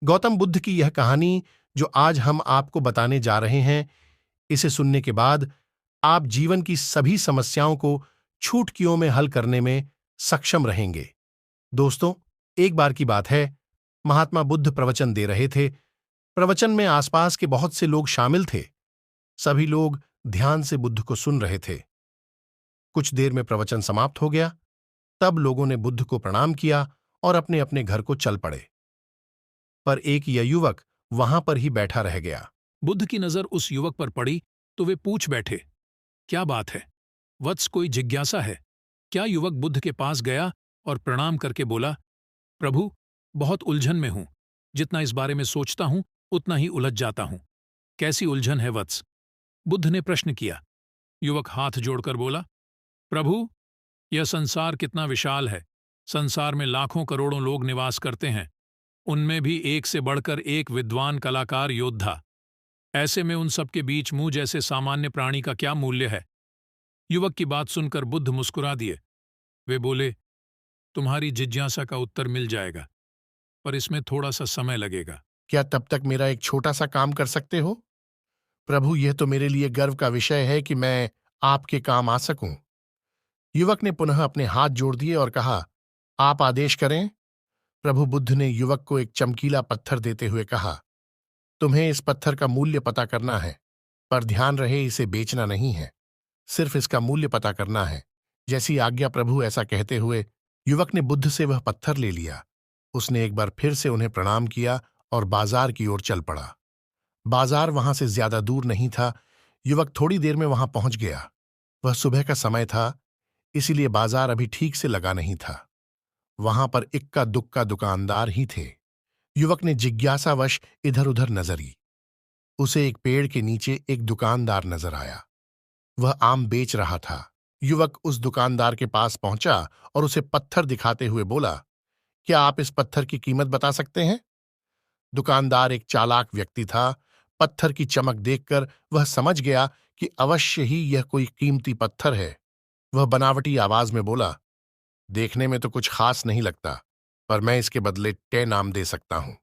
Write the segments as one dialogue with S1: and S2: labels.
S1: गौतम बुद्ध की यह कहानी जो आज हम आपको बताने जा रहे हैं, इसे सुनने के बाद आप जीवन की सभी समस्याओं को छुटकियों में हल करने में सक्षम रहेंगे। दोस्तों, एक बार की बात है, महात्मा बुद्ध प्रवचन दे रहे थे। प्रवचन में आसपास के बहुत से लोग शामिल थे। सभी लोग ध्यान से बुद्ध को सुन रहे थे। कुछ देर में प्रवचन समाप्त हो गया। तब लोगों ने बुद्ध को प्रणाम किया और अपने अपने घर को चल पड़े। पर एक यह युवक वहां पर ही बैठा रह गया।
S2: बुद्ध की नजर उस युवक पर पड़ी तो वे पूछ बैठे, क्या बात है वत्स, कोई जिज्ञासा है? क्या युवक बुद्ध के पास गया और प्रणाम करके बोला, प्रभु, बहुत उलझन में हूं। जितना इस बारे में सोचता हूं उतना ही उलझ जाता हूं। कैसी उलझन है वत्स? बुद्ध ने प्रश्न किया। युवक हाथ जोड़कर बोला, प्रभु, यह संसार कितना विशाल है। संसार में लाखों करोड़ों लोग निवास करते हैं, उनमें भी एक से बढ़कर एक विद्वान, कलाकार, योद्धा। ऐसे में उन सब के बीच मुंह जैसे सामान्य प्राणी का क्या मूल्य है? युवक की बात सुनकर बुद्ध मुस्कुरा दिए। वे बोले, तुम्हारी जिज्ञासा का उत्तर मिल जाएगा, पर इसमें थोड़ा सा समय लगेगा।
S1: क्या तब तक मेरा एक छोटा सा काम कर सकते हो? प्रभु, यह तो मेरे लिए गर्व का विषय है कि मैं आपके काम आ सकूं। युवक ने पुनः अपने हाथ जोड़ दिए और कहा, आप आदेश करें। प्रभु बुद्ध ने युवक को एक चमकीला पत्थर देते हुए कहा, तुम्हें इस पत्थर का मूल्य पता करना है, पर ध्यान रहे इसे बेचना नहीं है, सिर्फ इसका मूल्य पता करना है। जैसी आज्ञा प्रभु। ऐसा कहते हुए युवक ने बुद्ध से वह पत्थर ले लिया। उसने एक बार फिर से उन्हें प्रणाम किया और बाजार की ओर चल पड़ा। बाजार वहां से ज्यादा दूर नहीं था। युवक थोड़ी देर में वहां पहुंच गया। वह सुबह का समय था, इसीलिए बाजार अभी ठीक से लगा नहीं था। वहां पर इक्का दुक्का दुकानदार ही थे। युवक ने जिज्ञासावश इधर उधर नजरी। उसे एक पेड़ के नीचे एक दुकानदार नजर आया। वह आम बेच रहा था। युवक उस दुकानदार के पास पहुंचा और उसे पत्थर दिखाते हुए बोला, क्या आप इस पत्थर की कीमत बता सकते हैं? दुकानदार एक चालाक व्यक्ति था। पत्थर की चमक देखकर वह समझ गया कि अवश्य ही यह कोई कीमती पत्थर है। वह बनावटी आवाज में बोला, देखने में तो कुछ खास नहीं लगता, पर मैं इसके बदले टे नाम दे सकता हूं।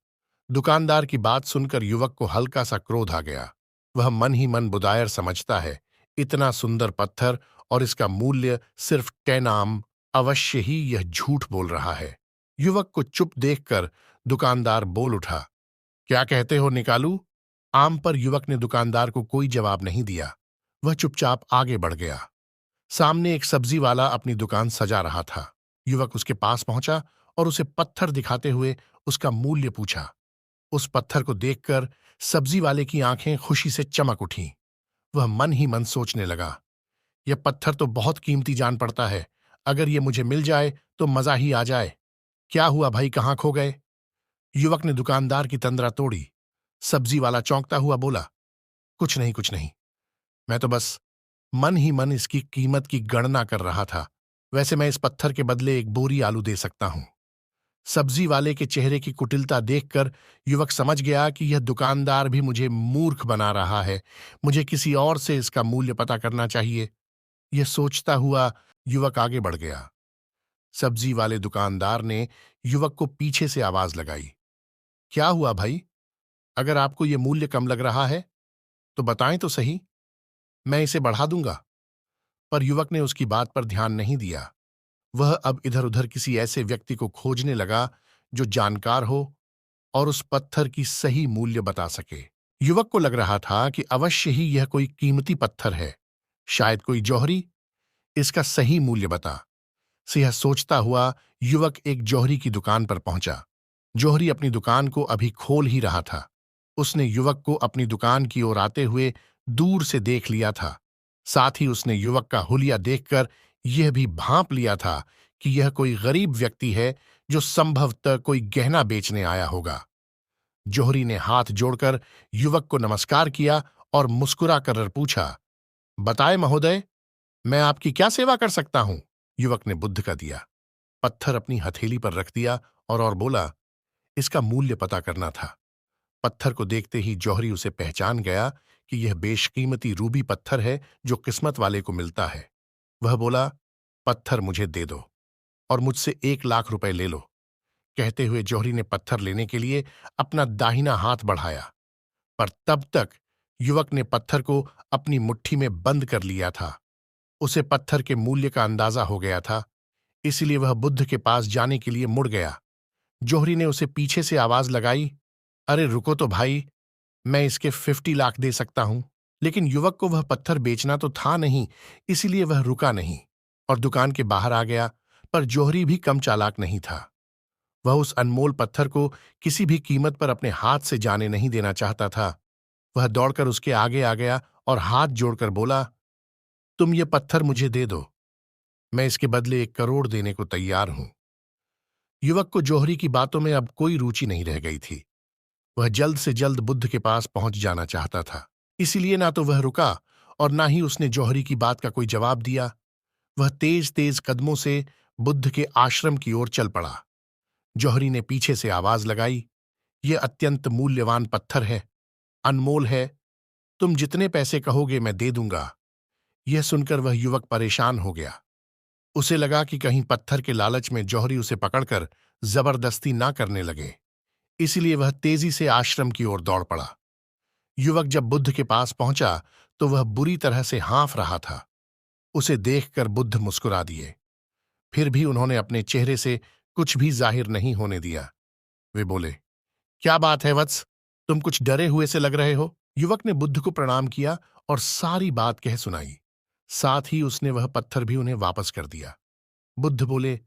S1: दुकानदार की बात सुनकर युवक को हल्का सा क्रोध आ गया। वह मन ही मन बुदायर समझता है, इतना सुंदर पत्थर और इसका मूल्य सिर्फ टे नाम, अवश्य ही यह झूठ बोल रहा है। युवक को चुप देखकर दुकानदार बोल उठा, क्या कहते हो, निकालू? आम पर युवक ने दुकानदार को कोई जवाब नहीं दिया। वह चुपचाप आगे बढ़ गया। सामने एक सब्जी वाला अपनी दुकान सजा रहा था। युवक उसके पास पहुंचा और उसे पत्थर दिखाते हुए उसका मूल्य पूछा। उस पत्थर को देखकर सब्जी वाले की आंखें खुशी से चमक उठीं। वह मन ही मन सोचने लगा, यह पत्थर तो बहुत कीमती जान पड़ता है। अगर यह मुझे मिल जाए तो मजा ही आ जाए। क्या हुआ भाई, कहाँ खो गए? युवक ने दुकानदार की तंद्रा तोड़ी। सब्जी वाला चौंकता हुआ बोला, कुछ नहीं कुछ नहीं, मैं तो बस मन ही मन इसकी कीमत की गणना कर रहा था। वैसे मैं इस पत्थर के बदले एक बोरी आलू दे सकता हूं। सब्जी वाले के चेहरे की कुटिलता देखकर युवक समझ गया कि यह दुकानदार भी मुझे मूर्ख बना रहा है। मुझे किसी और से इसका मूल्य पता करना चाहिए। यह सोचता हुआ युवक आगे बढ़ गया। सब्जी वाले दुकानदार ने युवक को पीछे से आवाज लगाई, क्या हुआ भाई? अगर आपको यह मूल्य कम लग रहा है तो बताएं तो सही, मैं इसे बढ़ा दूंगा। पर युवक ने उसकी बात पर ध्यान नहीं दिया। वह अब इधर उधर किसी ऐसे व्यक्ति को खोजने लगा जो जानकार हो और उस पत्थर की सही मूल्य बता सके। युवक को लग रहा था कि अवश्य ही यह कोई कीमती पत्थर है, शायद कोई जौहरी इसका सही मूल्य बता। से यह सोचता हुआ युवक एक जौहरी की दुकान पर पहुंचा। जौहरी अपनी दुकान को अभी खोल ही रहा था। उसने युवक को अपनी दुकान की ओर आते हुए दूर से देख लिया था। साथ ही उसने युवक का हुलिया देखकर यह भी भांप लिया था कि यह कोई गरीब व्यक्ति है जो संभवतः कोई गहना बेचने आया होगा। जौहरी ने हाथ जोड़कर युवक को नमस्कार किया और मुस्कुरा कर पूछा, बताए महोदय, मैं आपकी क्या सेवा कर सकता हूं? युवक ने बुद्ध का दिया पत्थर अपनी हथेली पर रख दिया और बोला, इसका मूल्य पता करना था। पत्थर को देखते ही जौहरी उसे पहचान गया कि यह बेशकीमती रूबी पत्थर है जो किस्मत वाले को मिलता है। वह बोला, पत्थर मुझे दे दो और मुझसे 1 लाख रुपए ले लो। कहते हुए जौहरी ने पत्थर लेने के लिए अपना दाहिना हाथ बढ़ाया, पर तब तक युवक ने पत्थर को अपनी मुट्ठी में बंद कर लिया था। उसे पत्थर के मूल्य का अंदाजा हो गया था, इसलिए वह बुद्ध के पास जाने के लिए मुड़ गया। जौहरी ने उसे पीछे से आवाज लगाई, अरे रुको तो भाई, मैं इसके 50 लाख दे सकता हूं। लेकिन युवक को वह पत्थर बेचना तो था नहीं, इसीलिए वह रुका नहीं और दुकान के बाहर आ गया। पर जौहरी भी कम चालाक नहीं था। वह उस अनमोल पत्थर को किसी भी कीमत पर अपने हाथ से जाने नहीं देना चाहता था। वह दौड़कर उसके आगे आ गया और हाथ जोड़कर बोला, तुम ये पत्थर मुझे दे दो, मैं इसके बदले 1 करोड़ देने को तैयार हूं। युवक को जौहरी की बातों में अब कोई रुचि नहीं रह गई थी। वह जल्द से जल्द बुद्ध के पास पहुंच जाना चाहता था, इसीलिए ना तो वह रुका और ना ही उसने जौहरी की बात का कोई जवाब दिया। वह तेज तेज कदमों से बुद्ध के आश्रम की ओर चल पड़ा। जौहरी ने पीछे से आवाज लगाई, यह अत्यंत मूल्यवान पत्थर है, अनमोल है, तुम जितने पैसे कहोगे मैं दे दूंगा। यह सुनकर वह युवक परेशान हो गया। उसे लगा कि कहीं पत्थर के लालच में जौहरी उसे पकड़कर जबरदस्ती ना करने लगे, इसलिए वह तेजी से आश्रम की ओर दौड़ पड़ा। युवक जब बुद्ध के पास पहुंचा तो वह बुरी तरह से हाँफ रहा था। उसे देखकर बुद्ध मुस्कुरा दिए, फिर भी उन्होंने अपने चेहरे से कुछ भी जाहिर नहीं होने दिया। वे बोले, क्या बात है वत्स, तुम कुछ डरे हुए से लग रहे हो। युवक ने बुद्ध को प्रणाम किया और सारी बात कह सुनाई। साथ ही उसने वह पत्थर भी उन्हें वापस कर दिया। बुद्ध बोले,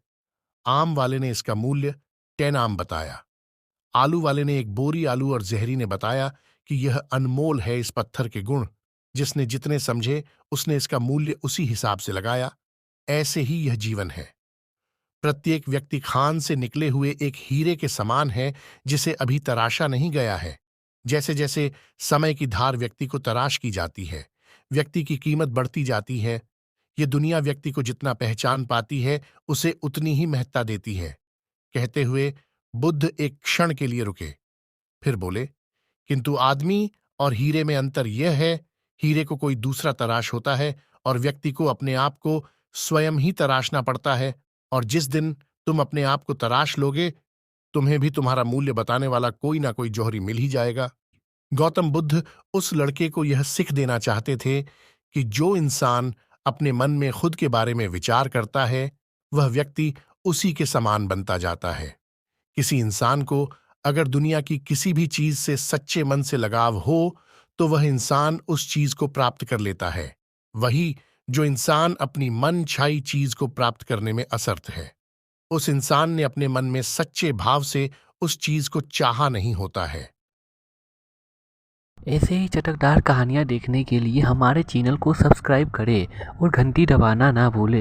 S1: आम वाले ने इसका मूल्य 10 आम बताया, आलू वाले ने 1 बोरी आलू और जहरी ने बताया कि यह अनमोल है इस पत्थर के गुण। जिसने जितने समझे उसने इसका मूल्य उसी हिसाब से लगाया। ऐसे ही यह जीवन है। प्रत्येक व्यक्ति खान से निकले हुए एक हीरे के समान है जिसे अभी तराशा नहीं गया है। जैसे जैसे समय की धार व्यक्ति को तराश की जाती है, व्यक्ति की कीमत बढ़ती जाती है। ये दुनिया व्यक्ति को जितना पहचान पाती है उसे उतनी ही महत्ता देती है। कहते हुए बुद्ध एक क्षण के लिए रुके, फिर बोले, किंतु आदमी और हीरे में अंतर यह है, हीरे को कोई दूसरा तराश होता है और व्यक्ति को अपने आप को स्वयं ही तराशना पड़ता है। और जिस दिन तुम अपने आप को तराश लोगे, तुम्हें भी तुम्हारा मूल्य बताने वाला कोई ना कोई जौहरी मिल ही जाएगा। गौतम बुद्ध उस लड़के को यह सिख देना चाहते थे कि जो इंसान अपने मन में खुद के बारे में विचार करता है, वह व्यक्ति उसी के समान बनता जाता है। किसी इंसान को अगर दुनिया की किसी भी चीज से सच्चे मन से लगाव हो, तो वह इंसान उस चीज को प्राप्त कर लेता है। वही जो इंसान अपनी मन छाई चीज को प्राप्त करने में असमर्थ है, उस इंसान ने अपने मन में सच्चे भाव से उस चीज को चाहा नहीं होता है।
S3: ऐसे ही चटकदार कहानियाँ देखने के लिए हमारे चैनल को सब्सक्राइब करें और घंटी दबाना ना भूलें।